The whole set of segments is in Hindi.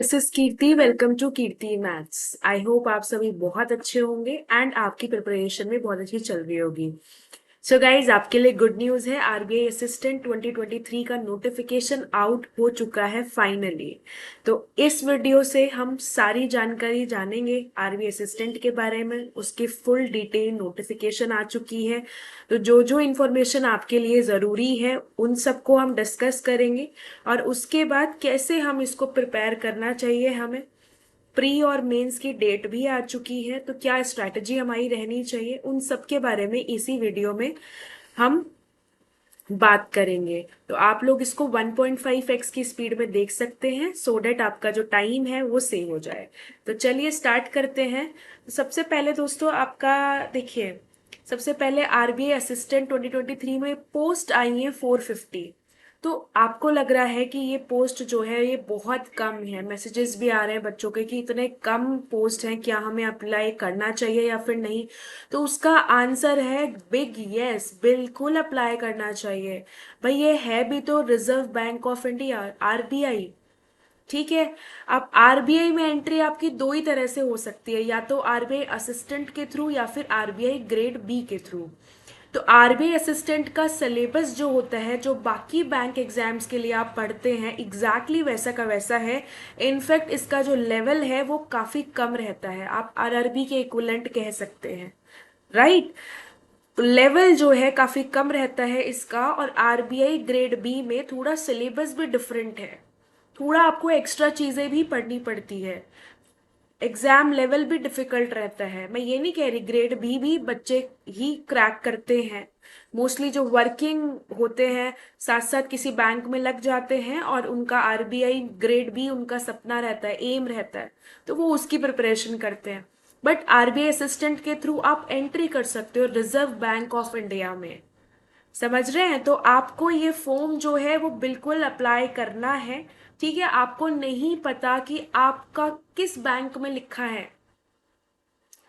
This is Kirti. Welcome to Kirti maths. I hope आप सभी बहुत अच्छे होंगे एंड आपकी प्रिपरेशन भी बहुत अच्छी चल रही होगी। सो गाइज, आपके लिए गुड न्यूज़ है। आरबीआई असिस्टेंट 2023 का नोटिफिकेशन आउट हो चुका है फाइनली। तो इस वीडियो से हम सारी जानकारी जानेंगे आरबीआई असिस्टेंट के बारे में। उसकी फुल डिटेल नोटिफिकेशन आ चुकी है। तो जो जो इन्फॉर्मेशन आपके लिए ज़रूरी है उन सबको हम डिस्कस करेंगे। और उसके बाद कैसे हम इसको प्रिपेयर करना चाहिए हमें। प्री और मेंस की डेट भी आ चुकी है, तो क्या स्ट्रैटेजी हमारी रहनी चाहिए, उन सब के बारे में इसी वीडियो में हम बात करेंगे। तो आप लोग इसको 1.5x की स्पीड में देख सकते हैं सो डेट आपका जो टाइम है वो सेव हो जाए। तो चलिए स्टार्ट करते हैं। तो सबसे पहले दोस्तों आपका देखिए, सबसे पहले आरबीआई असिस्टेंट 2023 में पोस्ट आई है 450। तो आपको लग रहा है कि ये पोस्ट जो है ये बहुत कम है। मैसेजेस भी आ रहे हैं बच्चों के कि इतने कम पोस्ट हैं, क्या हमें अप्लाई करना चाहिए या फिर नहीं। तो उसका आंसर है बिग यस, बिल्कुल अप्लाई करना चाहिए। भाई ये है भी तो reserve bank of India, RBI. ठीक है। अब आरबीआई में एंट्री आपकी दो ही तरह से हो सकती है, या तो आरबीआई असिस्टेंट के थ्रू या फिर आरबीआई ग्रेड बी के थ्रू। तो आरबीआई असिस्टेंट का सिलेबस जो होता है, जो बाकी बैंक एग्जाम्स के लिए आप पढ़ते हैं, एग्जैक्टली वैसा का वैसा है। इनफैक्ट इसका जो लेवल है वो काफी कम रहता है, आप आरआरबी के इक्विवेलेंट कह सकते हैं। राइट। लेवल जो है काफी कम रहता है इसका। और आरबीआई ग्रेड बी में थोड़ा सिलेबस भी डिफरेंट है, थोड़ा आपको एक्स्ट्रा चीजें भी पढ़नी पड़ती है। एग्जाम लेवल भी डिफिकल्ट रहता है। मैं ये नहीं कह रही ग्रेड बी भी बच्चे ही क्रैक करते हैं। मोस्टली जो वर्किंग होते हैं साथ साथ किसी बैंक में लग जाते हैं और उनका आरबीआई ग्रेड बी उनका सपना रहता है, एम रहता है, तो वो उसकी प्रिपरेशन करते हैं। बट आरबीआई असिस्टेंट के थ्रू आप एंट्री कर सकते हो रिजर्व बैंक ऑफ इंडिया में। समझ रहे हैं? तो आपको ये फॉर्म जो है वो बिल्कुल अप्लाई करना है। ठीक है। आपको नहीं पता कि आपका किस बैंक में लिखा है,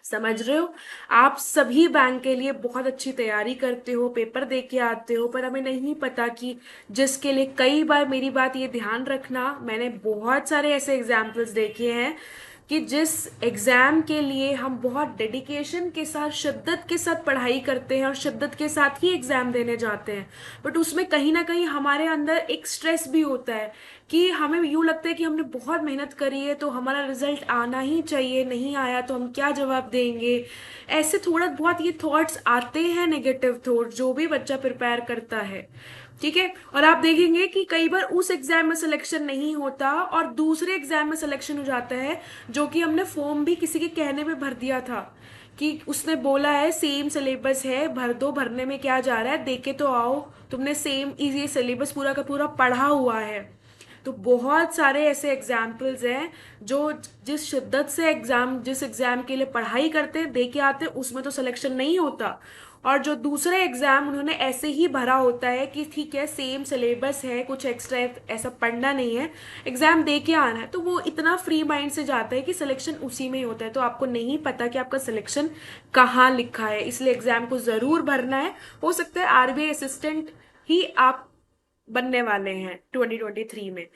समझ रहे हो? आप सभी बैंक के लिए बहुत अच्छी तैयारी करते हो, पेपर दे के आते हो, पर हमें नहीं पता कि जिसके लिए कई बार, मेरी बात ये ध्यान रखना, मैंने बहुत सारे ऐसे एग्जाम्पल्स देखे हैं कि जिस एग्जाम के लिए हम बहुत डेडिकेशन के साथ, शिद्दत के साथ पढ़ाई करते हैं और शिद्दत के साथ ही एग्जाम देने जाते हैं, बट उसमें कहीं ना कहीं हमारे अंदर एक स्ट्रेस भी होता है कि हमें यूं लगता है कि हमने बहुत मेहनत करी है तो हमारा रिजल्ट आना ही चाहिए, नहीं आया तो हम क्या जवाब देंगे। ऐसे थोड़ा बहुत ये थॉट्स आते हैं, नेगेटिव थॉट, जो भी बच्चा प्रिपेयर करता है। ठीक है। और आप देखेंगे कि कई बार उस एग्जाम में सिलेक्शन नहीं होता और दूसरे एग्जाम में सिलेक्शन हो जाता है, जो कि हमने फॉर्म भी किसी के कहने पे भर दिया था कि उसने बोला है सेम सिलेबस है, भर दो, भरने में क्या जा रहा है, देके तो आओ, तुमने सेम ये सिलेबस पूरा का पूरा पढ़ा हुआ है। तो बहुत सारे ऐसे एग्जाम्पल्स हैं जो जिस शिद्दत से जिस एग्जाम के लिए पढ़ाई करते हैं, दे के आते हैं, उसमें तो सिलेक्शन नहीं होता। और जो दूसरे एग्जाम उन्होंने ऐसे ही भरा होता है कि ठीक है सेम सिलेबस है, कुछ एक्स्ट्रा ऐसा पढ़ना नहीं है, एग्जाम दे के आना है, तो वो इतना फ्री माइंड से जाता है कि सिलेक्शन उसी में ही होता है। तो आपको नहीं पता कि आपका सिलेक्शन कहाँ लिखा है, इसलिए एग्जाम को जरूर भरना है। हो सकता है आरबीआई असिस्टेंट ही आप बनने वाले हैं 2023 में।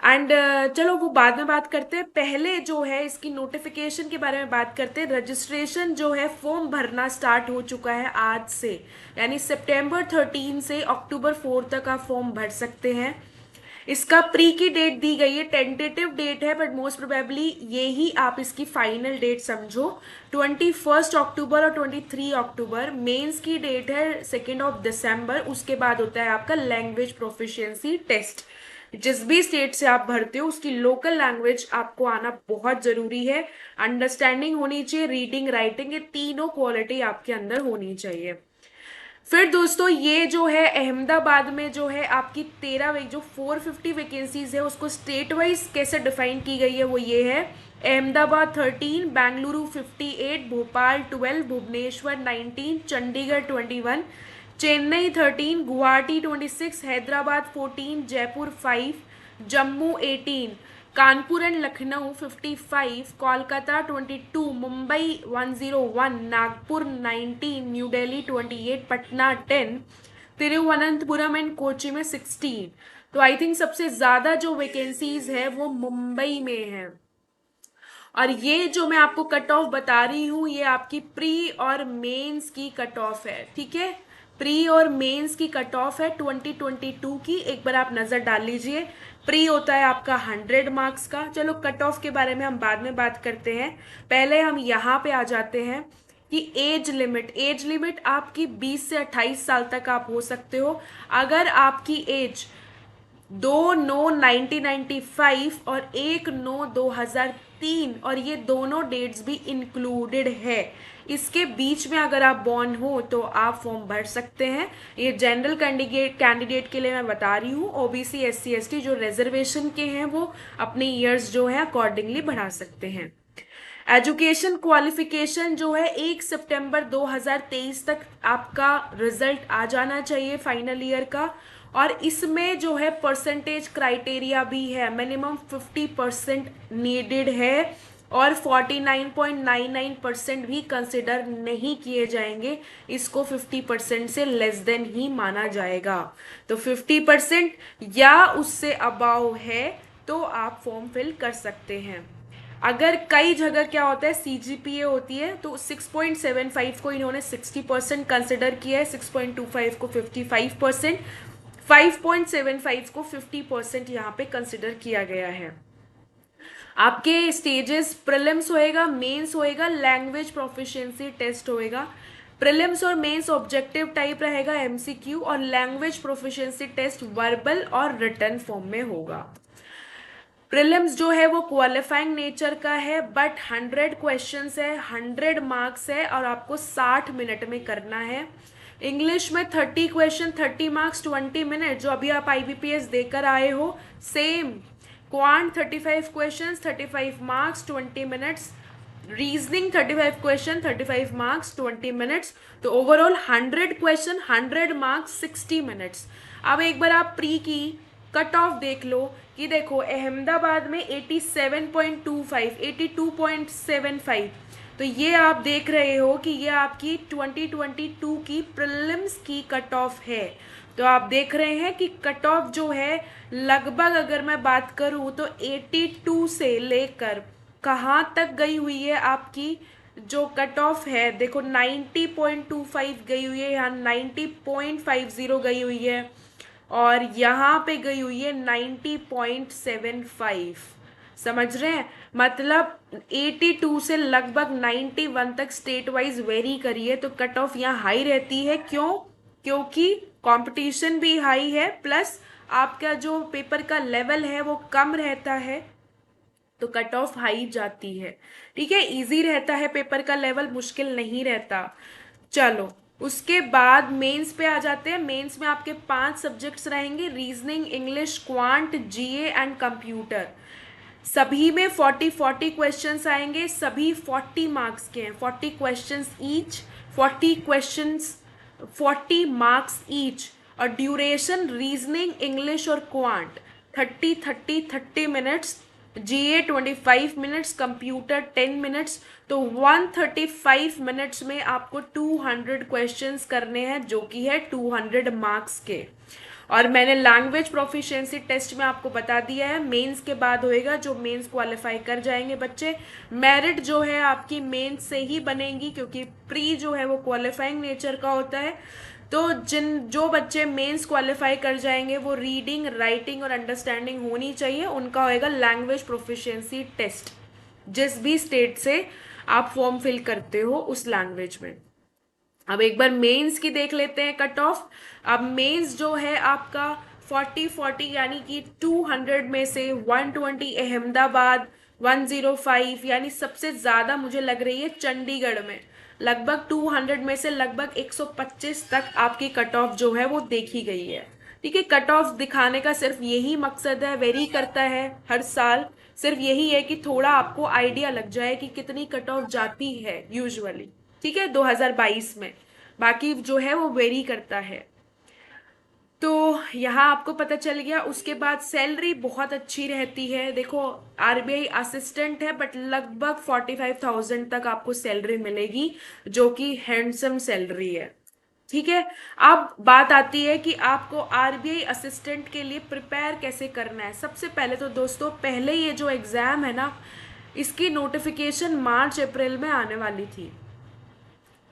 एंड चलो वो बाद में बात करते हैं, पहले जो है इसकी नोटिफिकेशन के बारे में बात करते हैं। रजिस्ट्रेशन जो है, फॉर्म भरना स्टार्ट हो चुका है आज से, यानी सितंबर 13 से अक्टूबर 4 तक आप फॉर्म भर सकते हैं। इसका प्री की डेट दी गई है, टेंटेटिव डेट है, बट मोस्ट प्रोबेबली ये ही आप इसकी फाइनल डेट समझो। 21 अक्टूबर और 23 अक्टूबर मेंस की डेट है, 2 दिसंबर। उसके बाद होता है आपका लैंग्वेज प्रोफिशिएंसी टेस्ट। जिस भी स्टेट से आप भरते हो उसकी लोकल लैंग्वेज आपको आना बहुत जरूरी है। अंडरस्टैंडिंग होनी चाहिए, रीडिंग राइटिंग, ये तीनों क्वालिटी आपके अंदर होनी चाहिए। फिर दोस्तों ये जो है अहमदाबाद में जो है आपकी 13 जो 450 वैकेंसीज है उसको स्टेट वाइज कैसे डिफाइन की गई है, वो ये है। Ahmedabad 13, Bengaluru 58, Bhopal 12, Bhubaneswar 19, Chandigarh 21, Chennai 13, Guwahati 26, Hyderabad 14, Jaipur 5, Jammu 18, Kanpur and Lucknow 55, Kolkata 22, Mumbai 101, Nagpur 19, new Delhi 28, Patna 10, Thiruvananthapuram and Kochi में 16। तो आई थिंक सबसे ज्यादा जो वैकेंसीज है वो मुंबई में है। और ये जो मैं आपको कट ऑफ बता रही हूँ ये आपकी प्री और मेंस की कट ऑफ है, ठीक है। प्री और मेंस की कट ऑफ है 2022 की, एक बार आप नजर डाल लीजिए। प्री होता है आपका 100 मार्क्स का। चलो कट ऑफ के बारे में हम बाद में बात करते हैं, पहले हम यहाँ पे आ जाते हैं कि एज लिमिट आपकी 20 से 28 साल तक आप हो सकते हो। अगर आपकी एज 2/9/1995 और 1/9/2003 और ये दोनों डेट्स भी इंक्लूडेड है, इसके बीच में अगर आप बॉर्न हो तो आप फॉर्म भर सकते हैं। ये जनरल कैंडिडेट के लिए मैं बता रही हूँ। ओबीसी SC ST जो रिजर्वेशन के हैं वो अपने ईयर्स जो है अकॉर्डिंगली बढ़ा सकते हैं। एजुकेशन क्वालिफिकेशन जो है 1 सितंबर 2023 तक आपका रिजल्ट आ जाना चाहिए फाइनल ईयर का। और इसमें जो है परसेंटेज क्राइटेरिया भी है, मिनिमम 50% नीडेड है और 49.99% भी कंसिडर नहीं किए जाएंगे, इसको 50% से लेस देन ही माना जाएगा। तो 50% या उससे अबाव है तो आप फॉर्म फिल कर सकते हैं। अगर कई जगह क्या होता है CGPA होती है तो 6.75 को इन्होंने 60% कंसिडर किया है, 6.25 को 55%, 5.75 को 50% यहाँ पे कंसिडर किया गया है। आपके स्टेजेस प्रीलिम्स होएगा, मेंस होएगा, लैंग्वेज प्रोफिशिएंसी टेस्ट होएगा। प्रीलिम्स और मेंस ऑब्जेक्टिव टाइप रहेगा MCQ, और लैंग्वेज प्रोफिशिएंसी टेस्ट वर्बल और रिटन फॉर्म में होगा। प्रीलिम्स जो है वो क्वालिफाइंग नेचर का है, बट 100 क्वेश्चंस है, 100 मार्क्स है और आपको 60 मिनट में करना है। इंग्लिश में 30 क्वेश्चन 30 मार्क्स 20 मिनट, जो अभी आप IBPS देकर आए हो same. Quant 35 questions 35 marks 20 minutes. Reasoning 35 question 35 marks 20 minutes. तो ओवरऑल 100 क्वेश्चन 100 मार्क्स 60 मिनट्स। अब एक बार आप प्री की कट ऑफ देख लो कि देखो अहमदाबाद में 87.25 82.75, तो ये आप देख रहे हो कि ये आपकी 2022 की प्रीलिम्स की कट ऑफ है। तो आप देख रहे हैं कि कट ऑफ जो है लगभग अगर मैं बात करूं तो 82 से लेकर कहाँ तक गई हुई है आपकी जो कट ऑफ है, देखो 90.25 गई हुई है, यहाँ 90.50 गई हुई है और यहाँ पे गई हुई है 90.75। समझ रहे हैं, मतलब 82 से लगभग 91 तक स्टेट वाइज वेरी करी है। तो कट ऑफ यहाँ हाई रहती है, क्यों? क्योंकि कंपटीशन भी हाई है, प्लस आपका जो पेपर का लेवल है वो कम रहता है, तो कट ऑफ हाई जाती है। ठीक है, इजी रहता है पेपर का लेवल, मुश्किल नहीं रहता। चलो उसके बाद मेंस पे आ जाते हैं। मेंस में आपके 5 सब्जेक्ट्स रहेंगे, reasoning, English, quant, GA and computer. सभी में 40 क्वेश्चंस आएंगे, सभी 40 मार्क्स के हैं, 40 questions each, 40 questions 40 marks each. और ड्यूरेशन रीजनिंग, इंग्लिश और quant 30 minutes, GA 25 minutes, computer 10 minutes. तो 135 मिनट्स में आपको 200 क्वेश्चंस करने हैं, जो कि है 200 मार्क्स के। और मैंने लैंग्वेज प्रोफिशिएंसी टेस्ट में आपको बता दिया है, मेंस के बाद होएगा, जो मेंस क्वालिफाई कर जाएंगे बच्चे। मेरिट जो है आपकी मेंस से ही बनेगी, क्योंकि प्री जो है वो क्वालिफाइंग नेचर का होता है। तो जो बच्चे मेंस क्वालिफाई कर जाएंगे वो रीडिंग, राइटिंग और अंडरस्टैंडिंग होनी चाहिए, उनका होएगा लैंग्वेज प्रोफिशिएंसी टेस्ट, जिस भी स्टेट से आप फॉर्म फिल करते हो उस लैंग्वेज में। अब एक बार मेंस की देख लेते हैं कट ऑफ। अब मेंस जो है आपका 40 यानी कि 200 में से 120 अहमदाबाद, 105 यानी सबसे ज़्यादा मुझे लग रही है चंडीगढ़ में। लगभग 200 में से लगभग 125 तक आपकी कट ऑफ जो है वो देखी गई है। ठीक है, कट ऑफ दिखाने का सिर्फ यही मकसद है, वेरी करता है हर साल, सिर्फ यही है कि थोड़ा आपको आइडिया लग जाए कि कितनी कट ऑफ जाती है यूजुअली। ठीक है, 2022 में, बाकी जो है वो वेरी करता है। तो यहाँ आपको पता चल गया। उसके बाद सैलरी बहुत अच्छी रहती है, देखो RBI असिस्टेंट है बट लगभग 45,000 तक आपको सैलरी मिलेगी, जो कि हैंडसम सैलरी है। ठीक है। अब बात आती है कि आपको आरबीआई असिस्टेंट के लिए प्रिपेयर कैसे करना है। सबसे पहले तो दोस्तों, पहले ये जो एग्ज़ाम है ना, इसकी नोटिफिकेशन मार्च अप्रैल में आने वाली थी।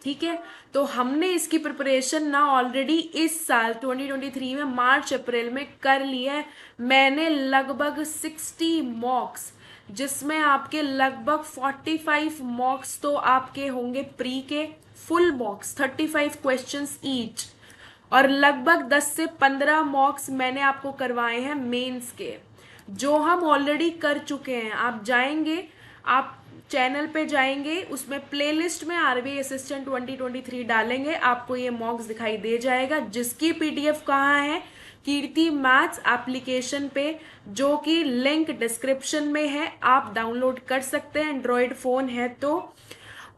ठीक है, तो हमने इसकी प्रिपरेशन ना ऑलरेडी इस साल 2023 में मार्च अप्रैल में कर ली है। मैंने लगभग 60 मॉक्स, जिसमें आपके लगभग 45 मॉक्स तो आपके होंगे प्री के, फुल मॉक्स 35 क्वेश्चंस ईच, और लगभग 10 से 15 मॉक्स मैंने आपको करवाए हैं मेंस के, जो हम ऑलरेडी कर चुके हैं। आप जाएंगे, आप चैनल पे जाएंगे, उसमें प्लेलिस्ट में आरबीआई असिस्टेंट 2023 डालेंगे, आपको ये मॉक्स दिखाई दे जाएगा, जिसकी पीडीएफ कहाँ है, कीर्ति मैथ्स एप्लीकेशन पे, जो कि लिंक डिस्क्रिप्शन में है, आप डाउनलोड कर सकते हैं एंड्रॉयड फ़ोन है तो।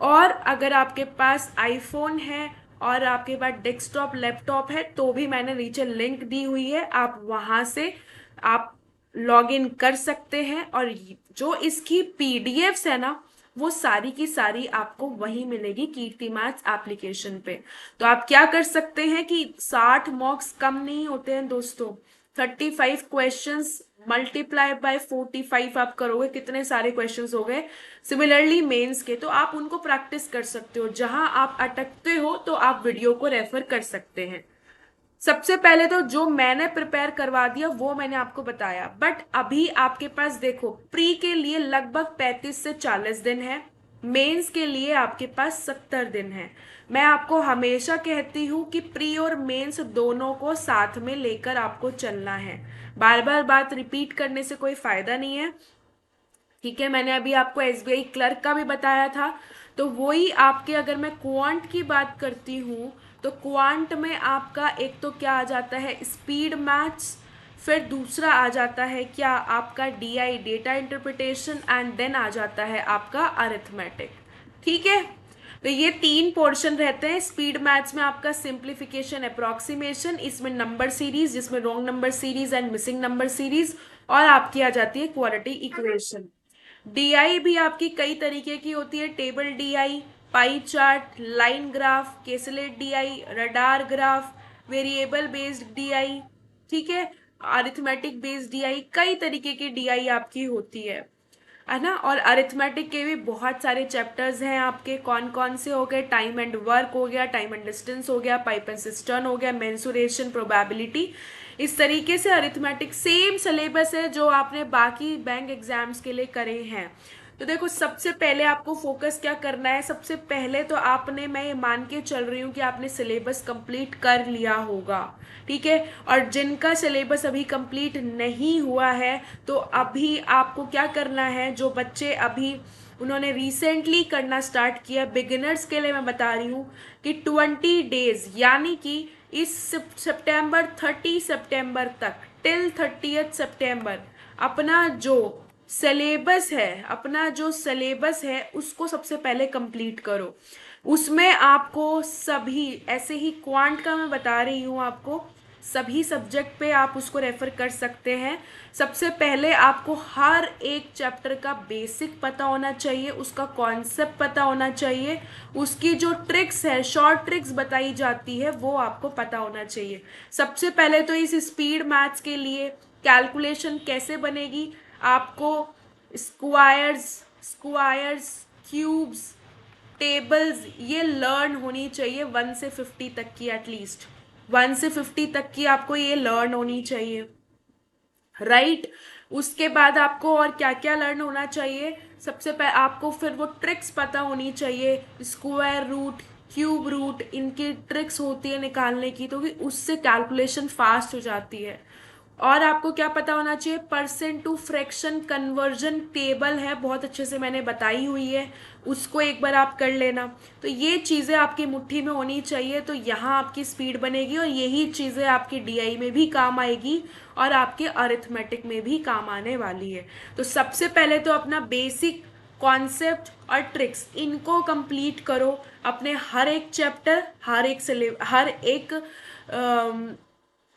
और अगर आपके पास आईफोन है और आपके पास डेस्कटॉप लैपटॉप है तो भी मैंने नीचे लिंक दी हुई है, आप वहां से आप लॉग इन कर सकते हैं। और जो इसकी पीडीएफ्स है ना, वो सारी की सारी आपको वहीं मिलेगी कीर्ति मैथ्स एप्लीकेशन पे। तो आप क्या कर सकते हैं कि 60 मॉक्स कम नहीं होते हैं दोस्तों। 35 क्वेश्चंस मल्टीप्लाई बाय 45 आप करोगे, कितने सारे क्वेश्चंस हो गए। सिमिलरली मेंस के, तो आप उनको प्रैक्टिस कर सकते हो। जहां आप अटकते हो तो आप वीडियो को रेफर कर सकते हैं। सबसे पहले तो जो मैंने प्रिपेयर करवा दिया वो मैंने आपको बताया, बट अभी आपके पास देखो, प्री के लिए लगभग 35 से 40 दिन है, मेंस के लिए आपके पास 70 दिन है। मैं आपको हमेशा कहती हूँ कि प्री और मेंस दोनों को साथ में लेकर आपको चलना है। बार बार बात रिपीट करने से कोई फायदा नहीं है। ठीक है, मैंने अभी आपको एसबीआई क्लर्क का भी बताया था, तो वही आपके, अगर मैं क्वांट की बात करती हूँ तो क्वांट में आपका एक तो क्या आ जाता है, स्पीड मैथ्स, फिर दूसरा आ जाता है क्या आपका DI data interpretation, and then आ जाता है आपका अरिथमेटिक। ठीक है, तो ये 3 पोर्शन रहते हैं। स्पीड मैथ्स में आपका सिंप्लीफिकेशन अप्रोक्सीमेशन, इसमें नंबर सीरीज, जिसमें wrong number series and missing number series, और आपकी आ जाती है क्वालिटी इक्वेशन। डीआई भी आपकी कई तरीके की होती है, table DI, pie chart, line graph, caselet DI, radar graph, variable based DI. ठीक है, अरिथमेटिक बेस्ड डीआई, कई तरीके की डीआई आपकी होती है ना। और अरिथमेटिक के भी बहुत सारे चैप्टर्स हैं आपके, कौन कौन से हो गए, टाइम एंड वर्क हो गया, टाइम एंड डिस्टेंस हो गया, पाइप एंड सिस्टर्न हो गया, मेंसुरेशन, प्रोबेबिलिटी। इस तरीके से अरिथमेटिक सेम सिलेबस है जो आपने बाकी बैंक एग्जाम्स के लिए करे हैं। तो देखो, सबसे पहले आपको फोकस क्या करना है, सबसे पहले तो आपने, मैं ये मान के चल रही हूँ कि आपने सिलेबस कंप्लीट कर लिया होगा। ठीक है, और जिनका सिलेबस अभी कंप्लीट नहीं हुआ है, तो अभी आपको क्या करना है, जो बच्चे अभी उन्होंने रिसेंटली करना स्टार्ट किया, बिगिनर्स के लिए मैं बता रही हूँ कि 20 डेज, यानी कि इस सितंबर 30 सितंबर तक, टिल 30 सितंबर अपना जो सिलेबस है उसको सबसे पहले कंप्लीट करो। उसमें आपको सभी, ऐसे ही क्वांट का मैं बता रही हूँ आपको, सभी सब्जेक्ट पे आप उसको रेफर कर सकते हैं। सबसे पहले आपको हर एक चैप्टर का बेसिक पता होना चाहिए, उसका कॉन्सेप्ट पता होना चाहिए, उसकी जो ट्रिक्स है, शॉर्ट ट्रिक्स बताई जाती है, वो आपको पता होना चाहिए। सबसे पहले तो इस स्पीड मैथ्स के लिए कैलकुलेशन कैसे बनेगी, आपको स्क्वायर्स स्क्वायर्स क्यूब्स, टेबल्स, ये लर्न होनी चाहिए। 1 से 50 तक की, एटलीस्ट 1 से 50 तक की आपको ये लर्न होनी चाहिए, राइट। उसके बाद आपको और क्या क्या लर्न होना चाहिए, सबसे पहले आपको फिर वो ट्रिक्स पता होनी चाहिए, स्क्वायर रूट, क्यूब रूट, इनकी ट्रिक्स होती है निकालने की, तो कि उससे कैलकुलेशन फास्ट हो जाती है। और आपको क्या पता होना चाहिए, percent to fraction conversion table है, बहुत अच्छे से मैंने बताई हुई है, उसको एक बार आप कर लेना। तो ये चीज़ें आपकी मुट्ठी में होनी चाहिए, तो यहाँ आपकी स्पीड बनेगी, और यही चीज़ें आपकी डीआई में भी काम आएगी और आपके अरिथमेटिक में भी काम आने वाली है। तो सबसे पहले तो अपना बेसिक कॉन्सेप्ट और ट्रिक्स, इनको कंप्लीट करो अपने हर एक चैप्टर, हर एक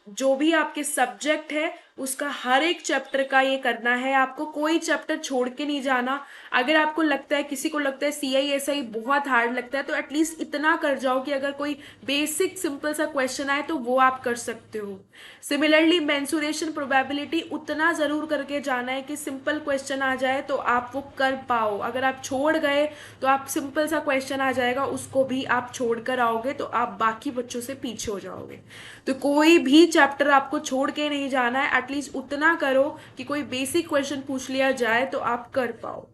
जो भी आपके सब्जेक्ट है उसका हर एक चैप्टर का ये करना है आपको, कोई चैप्टर छोड़ के नहीं जाना। अगर आपको लगता है, किसी को लगता है CISI बहुत हार्ड लगता है, तो एटलीस्ट इतना कर जाओ कि अगर कोई बेसिक सिंपल सा क्वेश्चन आए तो वो आप कर सकते हो। सिमिलरली मेंसुरेशन प्रोबेबिलिटी उतना ज़रूर करके जाना है कि सिंपल क्वेश्चन आ जाए तो आप वो कर पाओ। अगर आप छोड़ गए तो आप सिंपल सा क्वेश्चन आ जाएगा उसको भी आप छोड़ कर आओगे तो आप बाकी बच्चों से पीछे हो जाओगे। तो कोई भी चैप्टर आपको छोड़ के नहीं जाना है, एटलीस्ट उतना करो कि कोई बेसिक क्वेश्चन पूछ लिया जाए तो आप कर पाओ।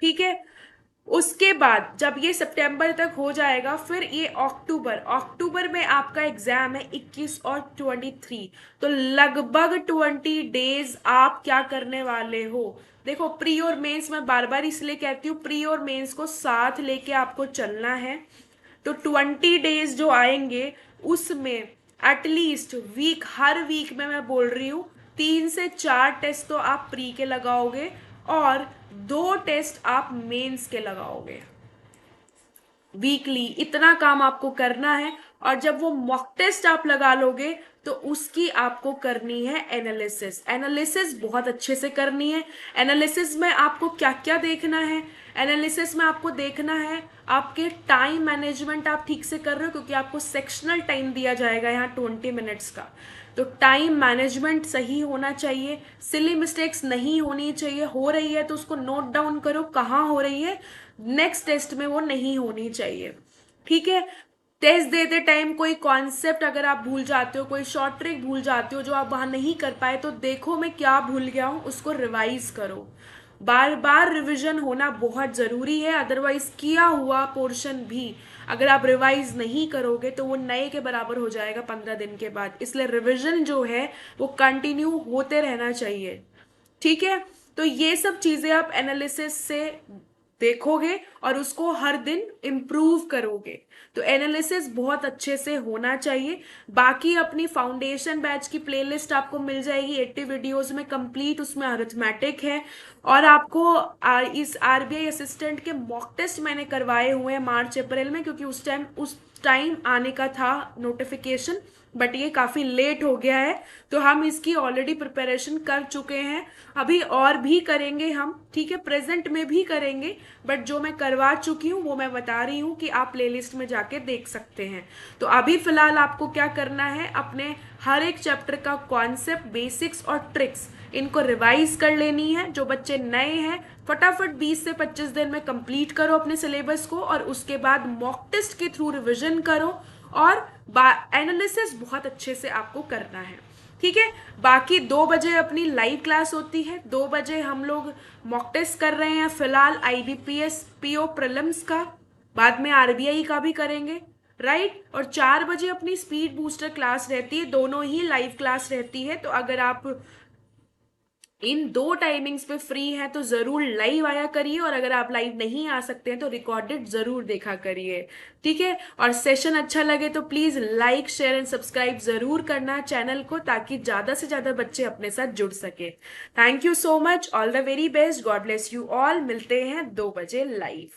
ठीक है। उसके बाद जब ये सितंबर तक हो जाएगा, फिर ये अक्टूबर अक्टूबर में आपका एग्जाम है 21 और 23। तो लगभग 20 डेज आप क्या करने वाले हो। देखो, प्री और मेंस मैं बार बार इसलिए कहती हूँ, प्री और मेंस को साथ लेके आपको चलना है। तो 20 डेज जो आएंगे उसमें एटलीस्ट हर वीक में मैं बोल रही हूँ 3 से 4 टेस्ट तो आप प्री के लगाओगे और 2 टेस्ट आप मेंस के लगाओगे वीकली। इतना काम आपको करना है। और जब वो मॉक टेस्ट आप लगा लोगे तो उसकी आपको करनी है एनालिसिस। एनालिसिस बहुत अच्छे से करनी है। एनालिसिस में आपको क्या क्या देखना है। एनालिसिस में आपको देखना है आपके टाइम मैनेजमेंट आप ठीक से कर रहे हो, क्योंकि आपको सेक्शनल टाइम दिया जाएगा यहाँ 20 मिनट्स का। तो टाइम मैनेजमेंट सही होना चाहिए, सिली मिस्टेक्स नहीं होनी चाहिए, हो रही है तो उसको नोट डाउन करो कहाँ हो रही है, नेक्स्ट टेस्ट में वो नहीं होनी चाहिए। ठीक है। टेस्ट देते टाइम कोई कॉन्सेप्ट अगर आप भूल जाते हो, कोई शॉर्ट ट्रिक भूल जाते हो जो आप वहां नहीं कर पाए, तो देखो मैं क्या भूल गया हूं, उसको रिवाइज करो। बार बार रिवीजन होना बहुत जरूरी है, अदरवाइज किया हुआ पोर्शन भी अगर आप रिवाइज नहीं करोगे तो वो नए के बराबर हो जाएगा 15 दिन के बाद। इसलिए रिवीजन जो है वो कंटिन्यू होते रहना चाहिए। ठीक है। तो ये सब चीजें आप एनालिसिस से देखोगे और उसको हर दिन इम्प्रूव करोगे। तो एनालिसिस बहुत अच्छे से होना चाहिए। बाकी अपनी फाउंडेशन बैच की प्लेलिस्ट आपको मिल जाएगी 80 वीडियोस में कंप्लीट, उसमें अरिथमेटिक है। और आपको इस RBI असिस्टेंट के मॉक टेस्ट मैंने करवाए हुए हैं मार्च अप्रैल में, क्योंकि उस टाइम आने का था नोटिफिकेशन, बट ये काफी लेट हो गया है। तो हम इसकी ऑलरेडी प्रिपरेशन कर चुके हैं, अभी और भी करेंगे हम। ठीक है, प्रेजेंट में भी करेंगे, बट जो मैं करवा चुकी हूँ वो मैं बता रही हूँ कि आप प्लेलिस्ट में जाके देख सकते हैं। तो अभी फिलहाल आपको क्या करना है, अपने हर एक चैप्टर का कॉन्सेप्ट, बेसिक्स और ट्रिक्स इनको रिवाइज कर लेनी है। जो बच्चे नए हैं फटाफट 20 से 25 दिन में कंप्लीट करो अपने सिलेबस को, और उसके बाद मॉक टेस्ट के थ्रू रिवीजन करो और एनालिसिस बहुत अच्छे से आपको करना है। ठीक है। बाकी 2 बजे अपनी लाइव क्लास होती है, 2 बजे हम लोग मॉक टेस्ट कर रहे हैं फिलहाल IBPS PO प्रीलिम्स का, बाद में RBI का भी करेंगे, राइट। और 4 बजे अपनी स्पीड बूस्टर क्लास रहती है, दोनों ही लाइव क्लास रहती है। तो अगर आप इन 2 टाइमिंग्स पे फ्री है तो जरूर लाइव आया करिए, और अगर आप लाइव नहीं आ सकते हैं तो रिकॉर्डेड जरूर देखा करिए। ठीक है। और सेशन अच्छा लगे तो please like share and subscribe जरूर करना चैनल को, ताकि ज्यादा से ज्यादा बच्चे अपने साथ जुड़ सके। Thank you so much, all the very best, God bless you all. मिलते हैं 2 बजे लाइव।